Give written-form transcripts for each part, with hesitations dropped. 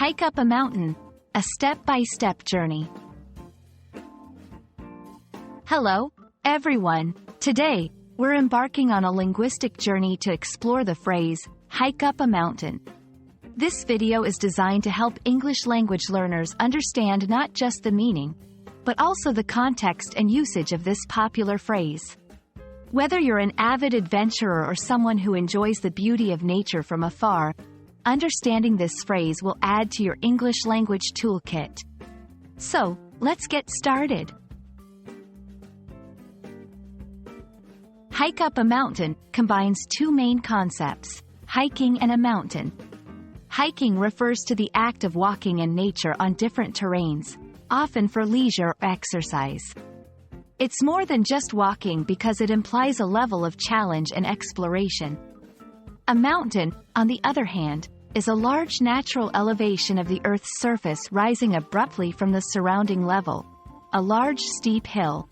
Hike up a mountain, a step-by-step journey. Hello, everyone. Today, we're embarking on a linguistic journey to explore the phrase, hike up a mountain. This video is designed to help English language learners understand not just the meaning, but also the context and usage of this popular phrase. Whether you're an avid adventurer or someone who enjoys the beauty of nature from afar, understanding this phrase will add to your English language toolkit. So, let's get started. Hike up a mountain combines two main concepts, hiking and a mountain. Hiking refers to the act of walking in nature on different terrains, often for leisure or exercise. It's more than just walking because it implies a level of challenge and exploration. A mountain, on the other hand, is a large natural elevation of the Earth's surface rising abruptly from the surrounding level, a large steep hill.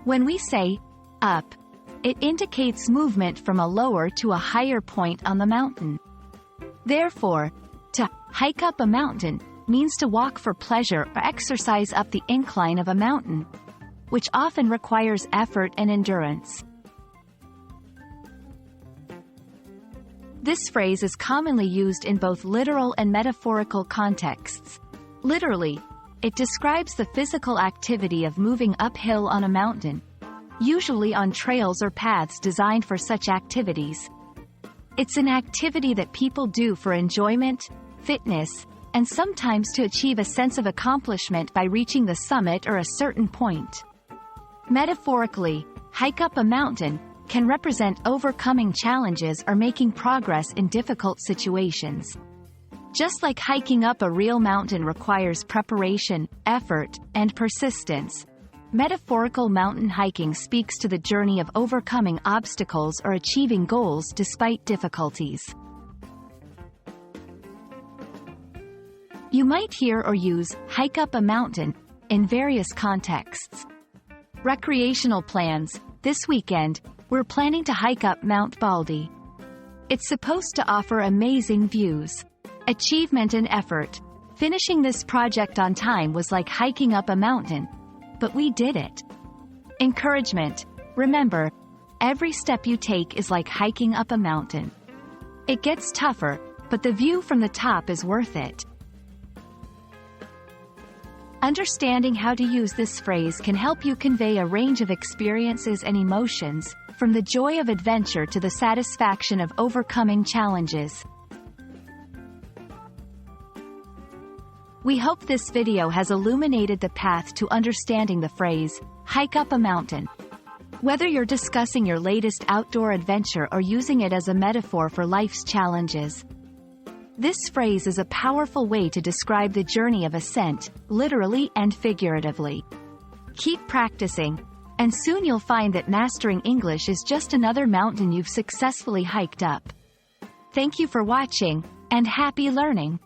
When we say, up, it indicates movement from a lower to a higher point on the mountain. Therefore, to hike up a mountain means to walk for pleasure or exercise up the incline of a mountain, which often requires effort and endurance. This phrase is commonly used in both literal and metaphorical contexts. Literally, it describes the physical activity of moving uphill on a mountain, usually on trails or paths designed for such activities. It's an activity that people do for enjoyment, fitness, and sometimes to achieve a sense of accomplishment by reaching the summit or a certain point. Metaphorically, hike up a mountain can represent overcoming challenges or making progress in difficult situations. Just like hiking up a real mountain requires preparation, effort, and persistence, metaphorical mountain hiking speaks to the journey of overcoming obstacles or achieving goals despite difficulties. You might hear or use hike up a mountain in various contexts. Recreational plans. This weekend, we're planning to hike up Mount Baldy. It's supposed to offer amazing views. Achievement and effort. Finishing this project on time was like hiking up a mountain, but we did it. Encouragement. Remember, every step you take is like hiking up a mountain. It gets tougher, but the view from the top is worth it. Understanding how to use this phrase can help you convey a range of experiences and emotions, from the joy of adventure to the satisfaction of overcoming challenges. We hope this video has illuminated the path to understanding the phrase, hike up a mountain. Whether you're discussing your latest outdoor adventure or using it as a metaphor for life's challenges, this phrase is a powerful way to describe the journey of ascent, literally and figuratively. Keep practicing, and soon you'll find that mastering English is just another mountain you've successfully hiked up. Thank you for watching, and happy learning!